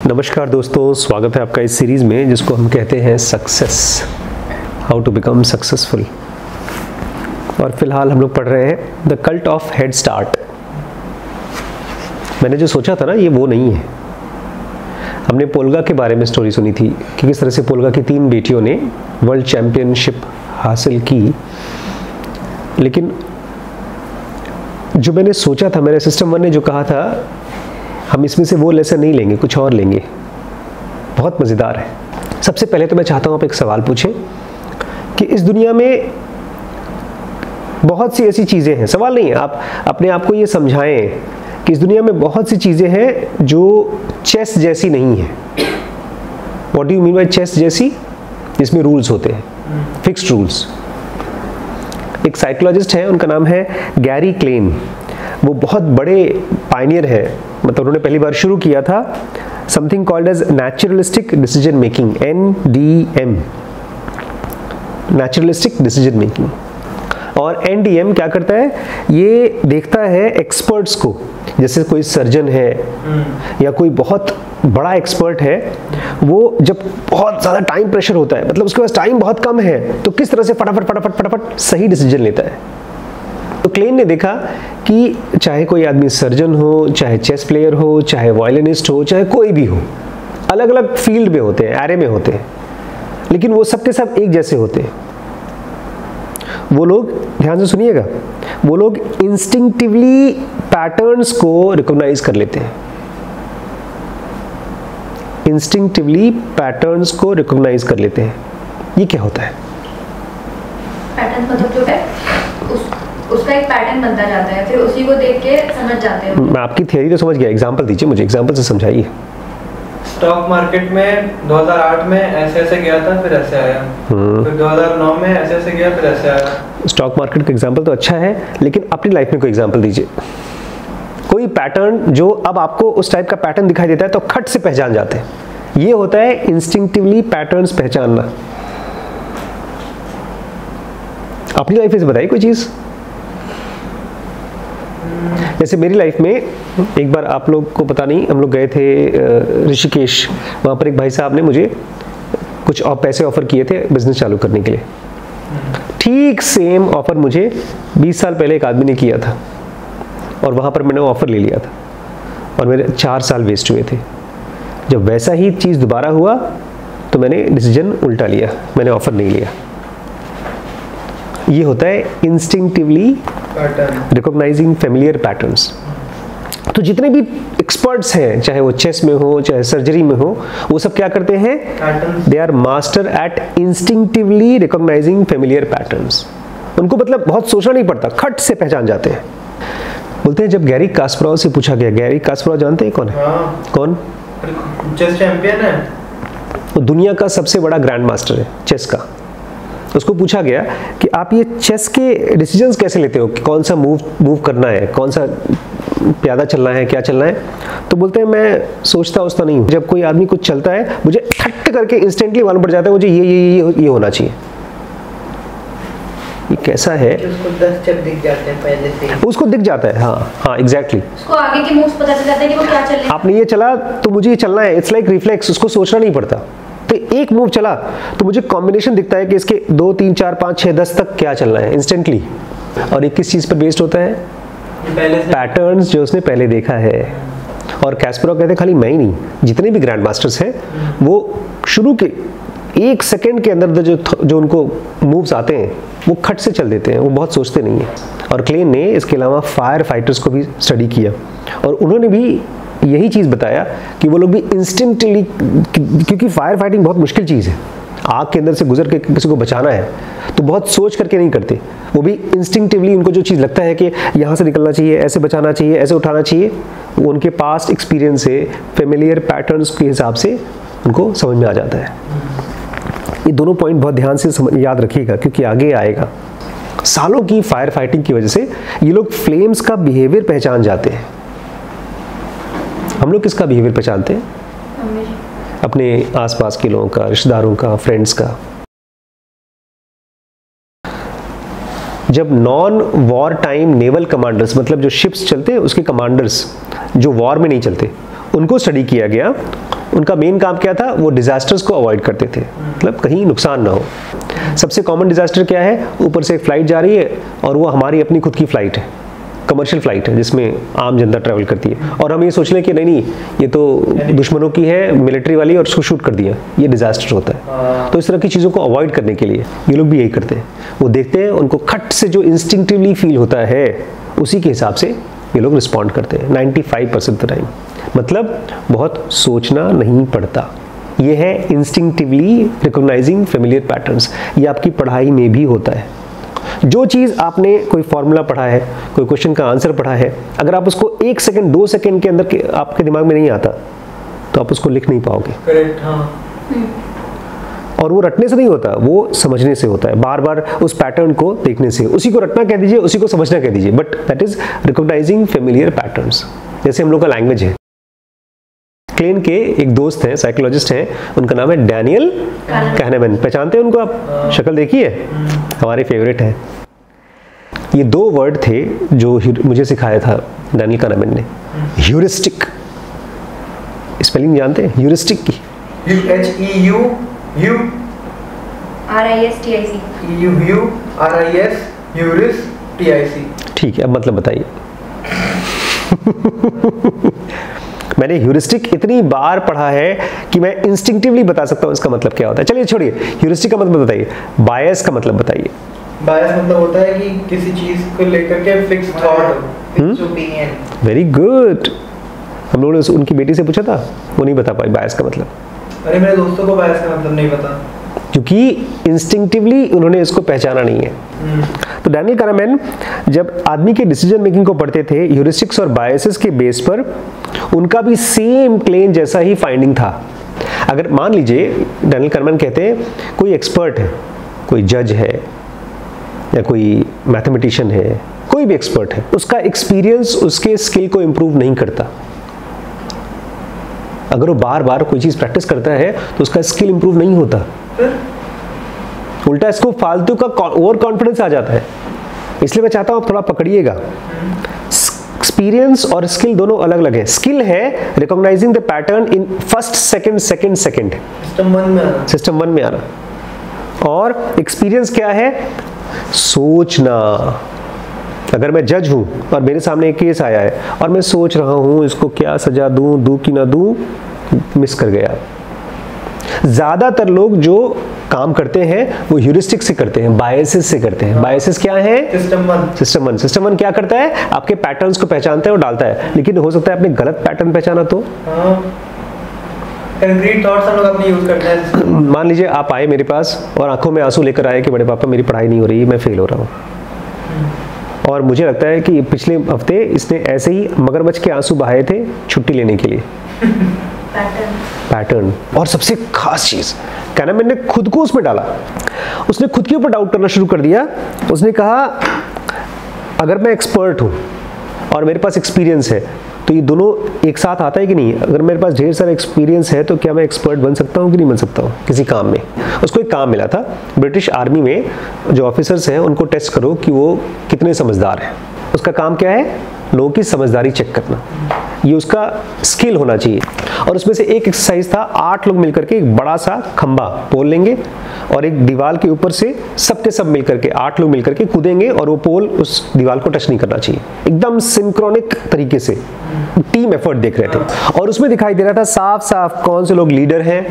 नमस्कार दोस्तों, स्वागत है आपका इस सीरीज़ में जिसको हम कहते हैं success, how to become successful. और फिलहाल हम लोग पढ़ रहे हैं the cult of head start. मैंने जो सोचा था ना, ये वो नहीं है। हमने पोल्गा के बारे में स्टोरी सुनी थी कि किस तरह से पोल्गा की 3 बेटियों ने वर्ल्ड चैम्पियनशिप हासिल की। लेकिन जो मैंने सोचा था, मेरे सिस्टम 1 ने जो कहा था, हम इसमें से वो लेसन नहीं लेंगे, कुछ और लेंगे। बहुत मज़ेदार है। सबसे पहले तो मैं चाहता हूँ आप एक सवाल पूछें कि इस दुनिया में बहुत सी ऐसी चीज़ें हैं, सवाल नहीं है, आप अपने आप को ये समझाएं कि इस दुनिया में बहुत सी चीज़ें हैं जो चेस जैसी नहीं है। What do you mean by chess जैसी? जिसमें रूल्स होते हैं, फिक्स्ड रूल्स। एक साइकोलॉजिस्ट है, उनका नाम है गैरी क्लेन। वो बहुत बड़े पायनियर है, मतलब उन्होंने पहली बार शुरू किया था something called as naturalistic decision making, NDM, naturalistic decision making. और NDM क्या करता है? ये देखता है एक्सपर्ट्स को, जैसे कोई सर्जन है या कोई बहुत बड़ा एक्सपर्ट है, वो जब बहुत ज़्यादा टाइम प्रेशर होता है, मतलब उसके पास टाइम बहुत कम है, तो किस तरह से फटाफट सही डिसीजन लेता है। तो क्लेन ने देखा कि चाहे कोई आदमी सर्जन हो, चाहे चेस प्लेयर हो, चाहे वायलिनिस्ट हो, चाहे कोई भी हो, अलग अलग फील्ड में होते हैं, एरे में होते हैं, लेकिन वो सबके सब एक जैसे होते हैं। वो लोग, ध्यान से सुनिएगा, वो लोग इंस्टिंक्टिवली पैटर्न्स को रिकॉग्नाइज कर लेते हैं। इंस्टिंक्टिवली पैटर्न्स को रिकॉग्नाइज कर लेते हैं। ये क्या होता है? पैटर्न मतलब जो है उसका एक पैटर्न बनता जाता है, फिर उसी को देख के समझ जाते हैं। मैं आपकी थियरी तो समझ गया, एग्जांपल दीजिए मुझे, एग्जांपल से समझाइए। स्टॉक मार्केट में 2008 में ऐसे गया था, फिर ऐसे आया, फिर 2009 में ऐसे गया, फिर ऐसे आया। स्टॉक मार्केट का एग्जांपल तो अच्छा है, लेकिन अपनी लाइफ में कोई एग्जांपल दीजिए। कोई पैटर्न जो अब आपको उस टाइप का पैटर्न दिखाई देता है तो खट से पहचान जाते हैं। ये होता है इंस्टिंक्टिवली पैटर्न्स पहचानना। अपनी लाइफ में से बताइए कोई चीज। जैसे मेरी लाइफ में एक बार, आप लोग को पता नहीं, हम लोग गए थे ऋषिकेश। वहाँ पर एक भाई साहब ने मुझे कुछ और पैसे ऑफर किए थे बिजनेस चालू करने के लिए। ठीक सेम ऑफर मुझे 20 साल पहले एक आदमी ने किया था, और वहाँ पर मैंने ऑफर ले लिया था, और मेरे 4 साल वेस्ट हुए थे। जब वैसा ही चीज़ दोबारा हुआ तो मैंने डिसीजन उल्टा लिया, मैंने ऑफर नहीं लिया। ये होता है इंस्टिंक्टिवली रिकॉग्नाइजिंग फेमिलियर पैटर्न्स। तो जितने भी एक्सपर्ट्स हैं, चाहे वो चेस में हो, चाहे सर्जरी में हो, वो सब क्या करते हैं? They are master at instinctively recognising familiar patterns. उनको मतलब बहुत सोचना नहीं पड़ता, खट से पहचान जाते हैं। बोलते हैं, जब गैरी कास्परोव से पूछा गया, गैरी कास्परोव जानते हैं कौन है? कौन? चेस चैंपियन है, वो दुनिया का सबसे बड़ा ग्रैंड मास्टर है चेस का। उसको पूछा गया कि आप ये चेस के डिसीजंस कैसे लेते हो कि कौन सा मूव करना है, कौन सा प्यादा चलना है, क्या चलना है। तो बोलते हैं, मैं सोचता नहीं हूँ। जब कोई आदमी कुछ चलता है, मुझे ठट करके इंस्टेंटली मालूम पड़ जाता है मुझे ये होना चाहिए। ये कैसा है? उसको 10 चेक दिख जाते हैं पहले से, उसको दिख जाता है। हाँ, एग्जैक्टली। उसको आगे के मूव्स पता चल जाता है कि वो क्या चल रहा है। आपने ये चला तो मुझे ये चलना है, इट्स लाइक रिफ्लेक्स। उसको सोचना नहीं पड़ता। तो एक मूव चला तो मुझे कॉम्बिनेशन दिखता है कि इसके 2, 3, 4, 5, 6, 10 तक क्या चलना है इंस्टेंटली। और ये किस चीज़ पर बेस्ड होता है? पैटर्न्स जो उसने पहले देखा है। और कास्परोव कहते हैं, खाली मैं ही नहीं, जितने भी ग्रैंड मास्टर्स हैं, वो शुरू के 1 सेकेंड के अंदर जो उनको मूव्स आते हैं वो खट से चल देते हैं, वो बहुत सोचते नहीं हैं। और क्लेन ने इसके अलावा फायर फाइटर्स को भी स्टडी किया, और उन्होंने भी यही चीज़ बताया कि वो लोग भी इंस्टेंटली, क्योंकि फायर फाइटिंग बहुत मुश्किल चीज़ है, आग के अंदर से गुजर के किसी को बचाना है, तो बहुत सोच करके नहीं करते। वो भी इंस्टिंक्टिवली, उनको जो चीज़ लगता है कि यहाँ से निकलना चाहिए, ऐसे बचाना चाहिए, ऐसे उठाना चाहिए, वो उनके पास्ट एक्सपीरियंस से, फेमिलियर पैटर्न्स के हिसाब से उनको समझ में आ जाता है। ये दोनों पॉइंट बहुत ध्यान से याद रखिएगा, क्योंकि आगे आएगा। सालों की फायर फाइटिंग की वजह से ये लोग फ्लेम्स का बिहेवियर पहचान जाते हैं। हम लोग किसका बिहेवियर पहचानते हैं? अपने आसपास के लोगों का, रिश्तेदारों का, फ्रेंड्स का। जब non war time naval commanders, मतलब जो शिप्स चलते हैं उसके कमांडर्स जो वॉर में नहीं चलते, उनको स्टडी किया गया उनका मेन काम क्या था, वो डिजास्टर्स को अवॉइड करते थे, मतलब कहीं नुकसान ना हो। सबसे कॉमन डिजास्टर क्या है, ऊपर से एक फ्लाइट जा रही है और वो हमारी अपनी खुद की फ्लाइट है, कमर्शियल फ्लाइट है जिसमें आम जनता ट्रैवल करती है, और हम ये सोच लें कि नहीं ये तो दुश्मनों की है, मिलिट्री वाली, और उसको शूट कर दिया, ये डिजास्टर होता है। तो इस तरह की चीज़ों को अवॉइड करने के लिए ये लोग भी यही करते हैं, वो देखते हैं, उनको खट से जो इंस्टिंक्टिवली फील होता है उसी के हिसाब से ये लोग रिस्पॉन्ड करते हैं 95% द टाइम। मतलब बहुत सोचना नहीं पड़ता। ये है इंस्टिंक्टिवली रिकॉग्नाइजिंग फेमिलियर पैटर्न्स। ये आपकी पढ़ाई में भी होता है। जो चीज़ आपने कोई फॉर्मूला पढ़ा है, कोई क्वेश्चन का आंसर पढ़ा है, अगर आप उसको 1 सेकंड 2 सेकंड के अंदर आपके दिमाग में नहीं आता तो आप उसको लिख नहीं पाओगे। करेक्ट, हाँ। और वो रटने से नहीं होता, वो समझने से होता है, बार बार उस पैटर्न को देखने से। उसी को रटना कह दीजिए, उसी को समझना कह दीजिए, but that is recognising familiar patterns. जैसे हम लोग का लैंग्वेज है। क्लेन के एक दोस्त हैं, साइकोलॉजिस्ट हैं, उनका नाम है डैनियल कहनेमैन। पहचानते हैं उनको आप? शक्ल देखी है? हमारे फेवरेट है। ये 2 वर्ड थे जो मुझे सिखाया था डैनियल कहनेमैन ने। ह्यूरिस्टिक, स्पेलिंग जानते हैं ह्यूरिस्टिक की? ठीक है, अब मतलब बताइए। मैंने ह्यूरिस्टिक इतनी बार पढ़ा है कि मैं इंस्टिंक्टिवली बता सकता हूँ इसका मतलब क्या होता है। चलिए छोड़िए, ह्यूरिस्टिक का मतलब बताइए। बायस का मतलब बताइए। बायस मतलब होता है कि किसी चीज को लेकर के fix thought, fix opinion. Very good. हम लोगों ने उनकी बेटी से पूछा था, वो नहीं बता पाई बायस का मतलब। अरे मेरे दोस्तों को बायस का मतलब नहीं पता, क्योंकि इंस्टिंक्टिवली उन्होंने इसको पहचाना नहीं है। तो डैनियल कहनेमैन जब आदमी के डिसीजन मेकिंग को पढ़ते थे ह्यूरिस्टिक्स और बायसेस के बेस पर, उनका भी सेम क्लेन जैसा ही फाइंडिंग था। अगर मान लीजिए डैनियल कहनेमैन कहते हैं कोई एक्सपर्ट है, कोई जज है या कोई मैथमेटिशियन है, कोई भी एक्सपर्ट है, उसका एक्सपीरियंस उसके स्किल को इंप्रूव नहीं करता। अगर वो बार बार कोई चीज प्रैक्टिस करता है तो उसका स्किल इंप्रूव नहीं होता, उल्टा इसको फालतू का ओवर कॉन्फिडेंस आ जाता है। इसलिए मैं चाहता हूं आप थोड़ा पकड़िएगा। एक्सपीरियंस और स्किल दोनों अलग अलग है। स्किल है recognising the pattern in first second, system 1 में आना। और एक्सपीरियंस क्या है? सोचना। अगर मैं जज हूं और मेरे सामने एक केस आया है और मैं सोच रहा हूं इसको क्या सजा दूं कि ना दूं, मिस कर गया। ज्यादातर लोग जो काम करते हैं वो ह्यूरिस्टिक से करते हैं, बायसेस से करते हैं। बायसेस क्या है? सिस्टम वन क्या करता है? आपके पैटर्न्स को पहचानता है और डालता है, लेकिन हो सकता है आपने गलत पैटर्न पहचाना तो। कंक्रीट थॉट्स हम लोग अपने यूज करते हैं। मान लीजिए आप आए मेरे पास और आंखों में आंसू लेकर आए कि बड़े पापा मेरी पढ़ाई नहीं हो रही, मैं फेल हो रहा हूँ। और मुझे लगता है कि पिछले हफ्ते इसने ऐसे ही मगरमच्छ के आंसू बहाए थे छुट्टी लेने के लिए। पैटर्न। और सबसे खास चीज कहनेमैन ने खुद को उसमें डाला। उसने खुद के ऊपर डाउट करना शुरू कर दिया। उसने कहा अगर मैं एक्सपर्ट हूं और मेरे पास एक्सपीरियंस है तो ये दोनों एक साथ आता है कि नहीं? अगर मेरे पास ढेर सारा एक्सपीरियंस है तो क्या मैं एक्सपर्ट बन सकता हूँ कि नहीं बन सकता हूँ किसी काम में? उसको एक काम मिला था, ब्रिटिश आर्मी में जो ऑफिसर्स हैं उनको टेस्ट करो कि वो कितने समझदार हैं। उसका काम क्या है? लोगों की समझदारी चेक करना। ये उसका स्किल होना चाहिए। और उसमें से एक एक्सरसाइज था, 8 लोग मिलकर के एक बड़ा सा खंबा पोल लेंगे और एक दीवार के ऊपर से सबके सब मिलकर के 8 लोग मिलकर के कूदेंगे और वो पोल उस दीवार को टच नहीं करना चाहिए। एकदम सिंक्रोनिक तरीके से टीम एफर्ट देख रहे थे। और उसमें दिखाई दे रहा था साफ साफ कौन से लोग लीडर हैं,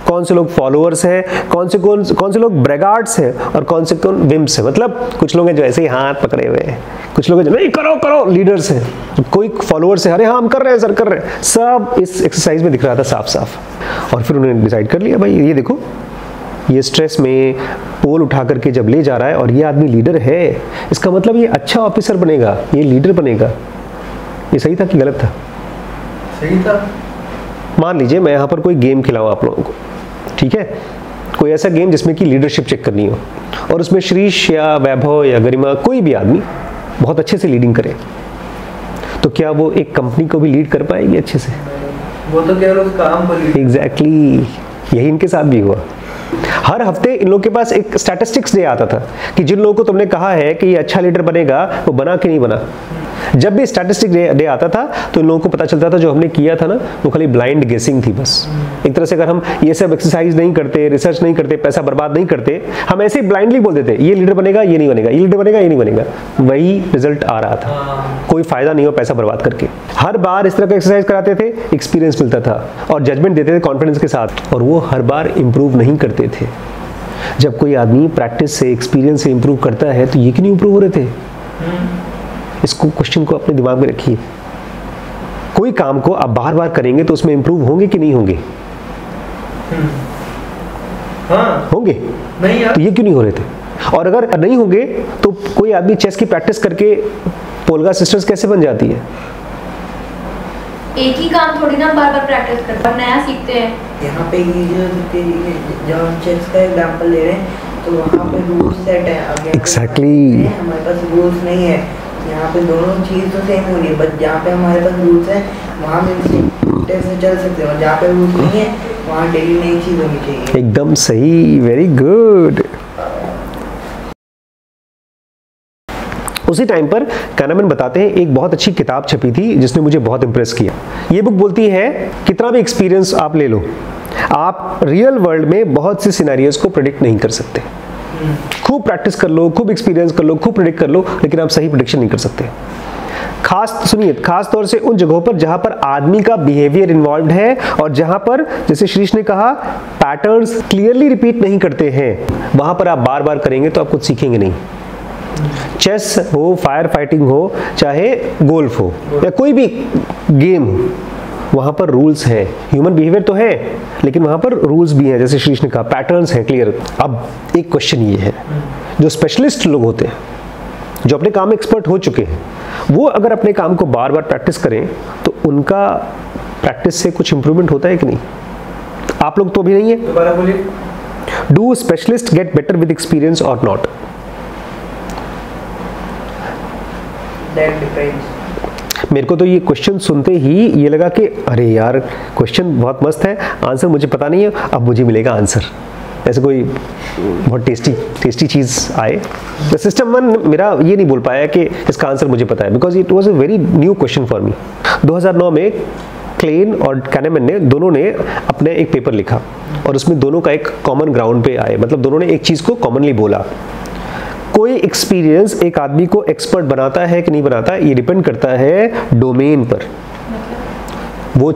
कौन से लोग फॉलोअर्स हैं, कौन से लोग ब्रेगार्ड्स हैं और कौन से विम्स हैं। मतलब कुछ लोग हैं जो ऐसे ही हाथ पकड़े हुए हैं, कुछ लोग हैं जो नहीं करो करो लीडर्स हैं, कोई फॉलोअर्स है अरे हाँ हम कर रहे हैं सर कर रहे हैं। सब इस एक्सरसाइज में दिख रहा था साफ साफ। और फिर उन्होंने डिसाइड कर लिया भाई ये देखो ये स्ट्रेस में पोल उठा करके जब ले जा रहा है और ये आदमी लीडर है, इसका मतलब ये अच्छा ऑफिसर बनेगा, ये लीडर बनेगा। ये सही था कि गलत था? सही था। मान लीजिए मैं यहाँ पर कोई गेम खिलाऊं आप लोगों को, ठीक है, कोई ऐसा गेम जिसमें कि लीडरशिप चेक करनी हो और उसमें श्रीश या वैभव या गरिमा कोई भी आदमी बहुत अच्छे से लीडिंग करे, तो क्या वो एक कंपनी को भी लीड कर पाएगी अच्छे से? वो तो केवल उस काम को लीड। एग्जैक्टली, यही इनके साथ भी हुआ। हर हफ्ते इन लोगों के पास एक स्टैटिस्टिक्स डे आता था कि जिन लोगों को तुमने कहा है कि ये अच्छा लीडर बनेगा वो बना कि नहीं बना। जब भी स्टैटिस्टिक डे आता था तो इन लोगों को पता चलता था जो हमने किया था ना वो खाली ब्लाइंड गेसिंग थी बस। एक तरह से अगर हम ये सब एक्सरसाइज नहीं करते, रिसर्च नहीं करते, पैसा बर्बाद नहीं करते, हम ऐसे ही ब्लाइंडली बोल देते ये लीडर बनेगा, ये नहीं बनेगा, ये लीडर बनेगा, ये नहीं बनेगा, वही रिजल्ट आ रहा था। कोई फायदा नहीं हो पैसा बर्बाद करके। हर बार इस तरह का एक्सरसाइज कराते थे, एक्सपीरियंस मिलता था और जजमेंट देते थे कॉन्फिडेंस के साथ, और वो हर बार इंप्रूव नहीं करते थे। जब कोई आदमी प्रैक्टिस से, एक्सपीरियंस से इंप्रूव करता है तो ये क्यों नहीं इंप्रूव हो रहे थे? इसको क्वेश्चन को अपने दिमाग में रखिए। कोई काम को आप बार बार करेंगे तो उसमें इंप्रूव होंगे कि नहीं होंगे? हाँ होंगे नहीं यार, तो ये क्यों नहीं हो रहे थे? और अगर नहीं होंगे तो कोई आदमी चेस की प्रैक्टिस करके पोलगा सिस्टर्स कैसे बन जाती है? एक ही काम थोड़ी ना बार बार प्रैक्टिस करते हैं, नया सीखते हैं। यहाँ पे ये जो हम चेस का एग्जांपल ले रहे हैं तो वहाँ पे रूल सेट है। अब यहाँ पे Exactly. हमारे पास रूल्स नहीं है, यहाँ पे दोनों चीज़ तो सेम हो रही है, बट जहाँ पे हमारे पास रूल्स है वहाँ हम इंस्टिंक्टिव से चल सकते हैं, और जहाँ पे रूल्स नहीं है वहाँ डेली नई चीज़ होनी चाहिए। एकदम सही, वेरी गुड। उसी टाइम पर कैनामैन बताते हैं एक बहुत अच्छी किताब छपी थी जिसने मुझे बहुत इंप्रेस किया। ये बुक बोलती है कितना भी एक्सपीरियंस आप ले लो, आप रियल वर्ल्ड में बहुत से सिनेरियोस को प्रेडिक्ट नहीं कर सकते। खूब प्रैक्टिस कर लो, खूब एक्सपीरियंस कर लो, खूब प्रेडिक्ट कर लो, लेकिन आप सही प्रेडिक्शन नहीं कर सकते। खास तौर से उन जगहों पर जहां पर आदमी का बिहेवियर इन्वॉल्व है और जहां पर, जैसे शीर्ष ने कहा, पैटर्न्स क्लियरली रिपीट नहीं करते हैं, वहां पर आप बार बार करेंगे तो आप कुछ सीखेंगे नहीं। चेस हो, फायर फाइटिंग हो, चाहे गोल्फ हो या कोई भी गेम हो, वहां पर रूल्स हैं। ह्यूमन बिहेवियर तो है लेकिन वहां पर रूल्स भी हैं, जैसे शीर्ष ने कहा, पैटर्न्स हैं क्लियर। अब एक क्वेश्चन ये है, जो स्पेशलिस्ट लोग होते हैं, जो अपने काम में एक्सपर्ट हो चुके हैं, वो अगर अपने काम को बार बार प्रैक्टिस करें तो उनका प्रैक्टिस से कुछ इंप्रूवमेंट होता है कि नहीं? आप लोग तो अभी नहीं है। दोबारा बोलिए। Do specialist get better with experience और नॉट? That depends. मेरे को तो ये क्वेश्चन सुनते ही ये लगा कि अरे यार क्वेश्चन बहुत मस्त है, आंसर मुझे पता नहीं है, अब मुझे मिलेगा आंसर। ऐसे कोई बहुत टेस्टी चीज़ आए। द सिस्टम वन मेरा ये नहीं बोल पाया कि इसका आंसर मुझे पता है, because it was a very new question for me. 2009 में क्लेन और कैनामैन ने दोनों ने अपने एक पेपर लिखा और उसमें दोनों का एक कॉमन ग्राउंड पे आए, मतलब दोनों ने एक चीज़ को कॉमनली बोला। कोई एक्सपीरियंस एक आदमी को एक्सपर्ट बनाता है कि नहीं बनाता, ये डिपेंड करता है डोमेन पर। वो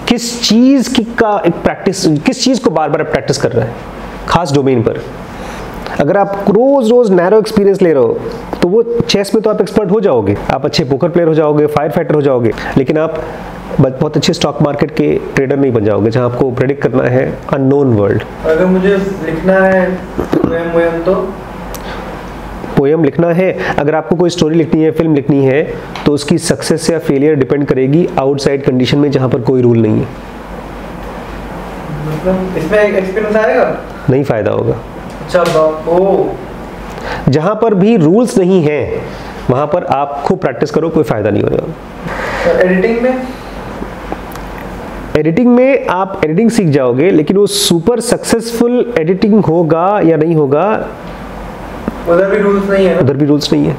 किस चीज़ की का एक प्रैक्टिस, किस चीज़ को बार बार प्रैक्टिस कर रहा है, खास डोमेन पर। अगर आप रोज नैरो एक्सपीरियंस ले रहे हो तो वो चेस में तो आप एक्सपर्ट हो जाओगे, आप अच्छे पोकर प्लेयर हो जाओगे, फायर फाइटर हो जाओगे, लेकिन आप बहुत अच्छे स्टॉक मार्केट के ट्रेडर नहीं बन जाओगे जहां आपको प्रेडिक्ट करना है अननोन वर्ल्ड। अगर मुझे लिखना है तो पोएम लिखना है, अगर आपको कोई स्टोरी लिखनी है, फिल्म लिखनी है, तो उसकी सक्सेस या फेलियर डिपेंड करेगी आउटसाइड कंडीशन में जहां पर कोई रूल नहीं है। मतलब इसमें एक्सपीरियंस आएगा? नहीं फायदा होगा। अच्छा जहां पर भी रूल्स नहीं है वहां पर आप खूब प्रैक्टिस करो, कोई फायदा नहीं होगा। एडिटिंग में आप एडिटिंग सीख जाओगे, लेकिन वो सुपर सक्सेसफुल एडिटिंग होगा या नहीं होगा, उधर भी रूल्स नहीं है। उधर भी रूल्स नहीं है।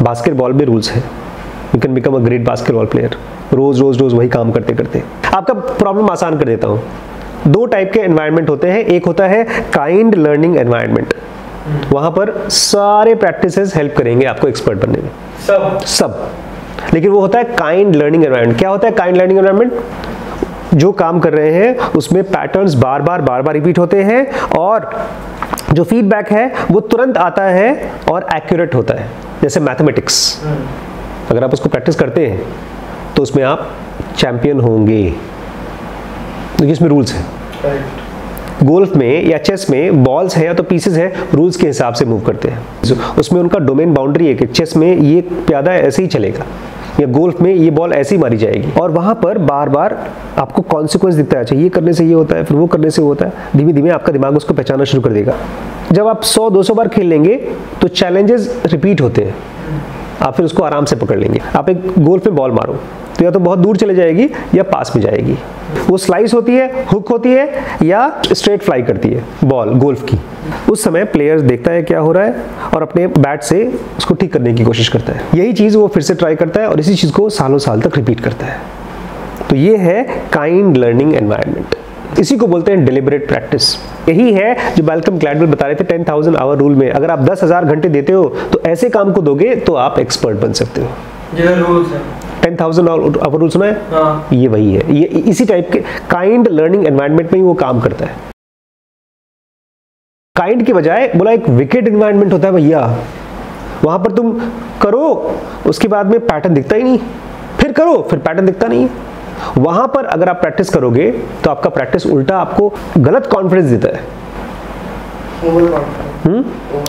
बास्केटबॉल में रूल्स है, you can become a great basketball player, रोज वही काम करते करते। आपका प्रॉब्लम आसान कर देता हूँ। दो टाइप के एनवायरनमेंट होते हैं, एक होता है काइंड लर्निंग एनवायरनमेंट, वहां पर सारे प्रैक्टिसेस हेल्प करेंगे आपको एक्सपर्ट बनने में, सब। लेकिन वो होता है काइंड लर्निंग एनवायरनमेंट। क्या होता है काइंड लर्निंग एनवायरनमेंट? जो काम कर रहे हैं उसमें पैटर्न्स बार बार रिपीट होते हैं और जो फीडबैक है वो तुरंत आता है और एक्यूरेट होता है। जैसे मैथमेटिक्स, अगर आप उसको प्रैक्टिस करते हैं तो उसमें आप चैंपियन होंगे, क्योंकि इसमें रूल्स हैं। गोल्फ में या चेस में बॉल्स है या तो पीसेस है, रूल्स के हिसाब से मूव करते हैं। उसमें उनका डोमेन बाउंड्री है कि चेस में ये प्यादा ऐसे ही चलेगा या गोल्फ में ये बॉल ऐसे ही मारी जाएगी, और वहां पर बार बार आपको कॉन्सिक्वेंस दिखता है। अच्छा, ये करने से ये होता है, फिर वो करने से वो होता है। धीमे धीमे आपका दिमाग उसको पहचानना शुरू कर देगा। जब आप 100-200 बार खेल लेंगे तो चैलेंजेस रिपीट होते हैं, आप फिर उसको आराम से पकड़ लेंगे। आप एक गोल्फ में बॉल मारो तो या तो बहुत दूर चले जाएगी या पास में जाएगी। वो स्लाइस होती है, हुक होती है या स्ट्रेट फ्लाई करती है बॉल गोल्फ की। उस समय प्लेयर देखता है क्या हो रहा है और अपने बैट से उसको ठीक करने की कोशिश करता है। यही चीज़ वो फिर से ट्राई करता है और इसी चीज़ को सालों साल तक रिपीट करता है। तो ये है काइंड लर्निंग एनवायरनमेंट। इसी को बोलते हैं डिलिबरेट प्रैक्टिस। यही है जो मैल्कम ग्लैडवेल बता रहे थे 10,000 आवर रूल में। अगर आप 10,000 घंटे देते हो तो ऐसे काम को दोगे तो आप एक्सपर्ट बन सकते हो। जो रूल्स है 10,000 आवर रूल सुना है? हाँ। ये वही है, ये इसी टाइप के काइंड लर्निंग एनवायरनमेंट में ही वो काम करता है। काइंड की बजाय बोला एक विकेड एनवायरनमेंट होता है भैया, वहां पर तुम करो उसके बाद में पैटर्न दिखता ही नहीं, फिर करो फिर पैटर्न दिखता नहीं। वहां पर अगर आप प्रैक्टिस करोगे तो आपका प्रैक्टिस उल्टा आपको गलत कॉन्फिडेंस देता है,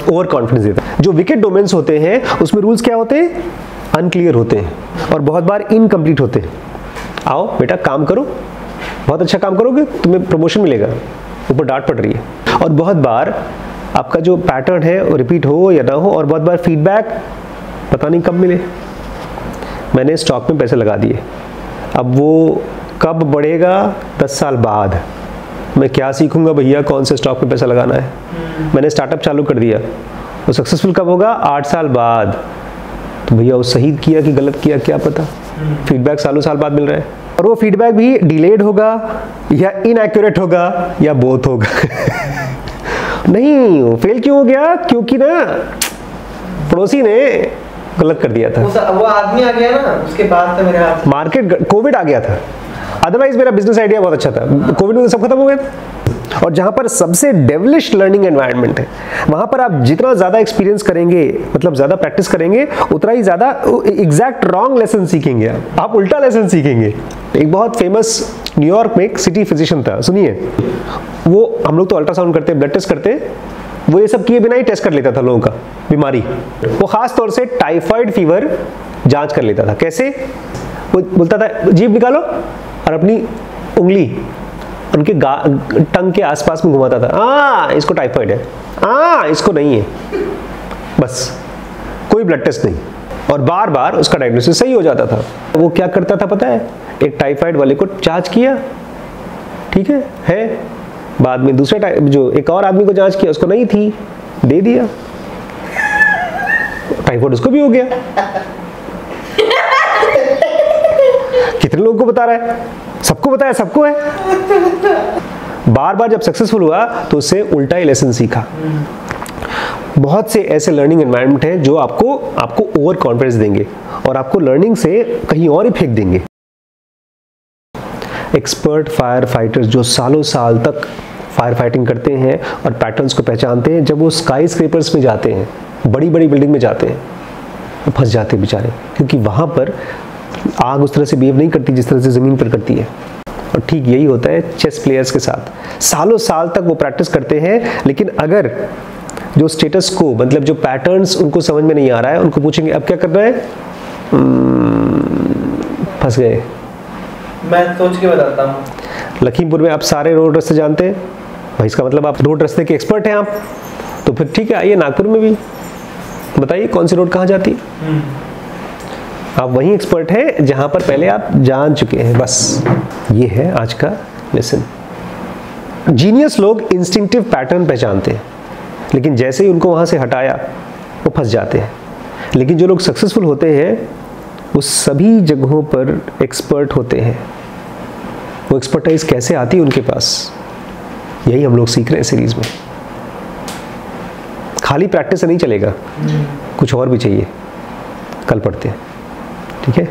ओवर कॉन्फिडेंस देता है। जो विकेड डोमेन्स होते हैं उसमें रूल्स क्या होते हैं? अनक्लियर होते हैं और बहुत बार इनकम्प्लीट होते हैं। आओ बेटा काम करो, बहुत अच्छा काम करोगे तुम्हें प्रमोशन मिलेगा, ऊपर डांट पड़ रही है। और बहुत बार आपका जो पैटर्न है वो रिपीट हो या ना हो, और बहुत बार फीडबैक पता नहीं कब मिले। मैंने स्टॉक में पैसे लगा दिए, अब वो कब बढ़ेगा? 10 साल बाद। मैं क्या सीखूंगा भैया कौन से स्टॉक में पैसा लगाना है? मैंने स्टार्टअप चालू कर दिया, वो सक्सेसफुल कब होगा? 8 साल बाद। तो भैया वो सही किया कि गलत किया क्या पता, फीडबैक सालों साल बाद मिल रहा है। और वो फीडबैक भी डिलेड होगा या इनएक्यूरेट होगा या बोथ होगा। नहीं वो फेल क्यों हो गया? क्योंकि ना पड़ोसी ने गलत कर दिया था। वो आदमी आ गया ना, उसके बाद तो मेरे हाथ मार्केट कोविड आ गया था, अदरवाइज मेरा बिजनेस आइडिया बहुत अच्छा था। कोविड में तो सब खत्म हो गया था। और जहां पर सबसे डेवलिश लर्निंग एनवायरनमेंट है वहां पर आप जितना ज्यादा एक्सपीरियंस करेंगे, मतलब ज्यादा प्रैक्टिस करेंगे, उतना ही ज्यादा एग्जैक्ट रॉन्ग लेसन सीखेंगे। आप उल्टा लेसन सीखेंगे। एक बहुत फेमस न्यूयॉर्क में एक सिटी फिजिशियन था, सुनिए। वो हम लोग तो अल्ट्रासाउंड करते, ब्लड टेस्ट करते, वो ये सब किए बिना ही टेस्ट कर लेता था लोगों का बीमारी। वो खास तौर से टाइफाइड फीवर जांच कर लेता था। कैसे? वो बोलता था जीभ निकालो और अपनी उंगली उनके टंग के आसपास में घुमाता था, इसको टाइफाइड है, इसको नहीं है, बस कोई ब्लड टेस्ट नहीं। और बार बार उसका डायग्नोसिस सही हो जाता था। वो क्या करता था पता है? एक टाइफाइड वाले को जांच किया, ठीक है, बाद में दूसरे जो एक और आदमी को जांच किया, उसको नहीं थी, दे दिया, टाइफाइड उसको भी हो गया। कितने लोगों को बता रहा है? सबको बताया, सबको है। बार बार जब सक्सेसफुल हुआ तो उससे उल्टा ही लेसन सीखा। बहुत से ऐसे लर्निंग एनवायरनमेंट हैं जो आपको ओवर कॉन्फिडेंस देंगे और आपको लर्निंग से कहीं और ही फेंक देंगे। एक्सपर्ट फायर फाइटर्स जो सालों साल तक फायर फाइटिंग करते हैं और पैटर्न्स को पहचानते हैं, जब वो स्काई स्क्रेपर्स में जाते हैं, बड़ी बड़ी बिल्डिंग में जाते हैं, तो फंस जाते हैं बेचारे, क्योंकि वहां पर आग उस तरह से बिहेव नहीं करती जिस तरह से ज़मीन पर करती है। और ठीक यही होता है चेस प्लेयर्स के साथ। सालों साल तक वो प्रैक्टिस करते हैं, लेकिन अगर जो स्टेटस को, मतलब जो पैटर्न्स उनको समझ में नहीं आ रहा है, उनको पूछेंगे अब क्या करना है, फंस गए। मैं सोच के बताता हूँ। लखीमपुर में आप सारे रोड रास्ते जानते हैं भाई, इसका मतलब आप रोड रास्ते के एक्सपर्ट हैं आप। तो फिर ठीक है, आइए नागपुर में भी बताइए कौन सी रोड कहाँ जाती है। आप वहीं एक्सपर्ट हैं जहां पर पहले आप जान चुके हैं। बस ये है आज का लेसन। जीनियस लोग इंस्टिंक्टिव पैटर्न पहचानते हैं, लेकिन जैसे ही उनको वहां से हटाया वो फंस जाते हैं। लेकिन जो लोग सक्सेसफुल होते हैं वो सभी जगहों पर एक्सपर्ट होते हैं। वो एक्सपर्टाइज कैसे आती है उनके पास, यही हम लोग सीख रहे हैं सीरीज में। खाली प्रैक्टिस से नहीं चलेगा, कुछ और भी चाहिए। कल पढ़ते हैं, ठीक है।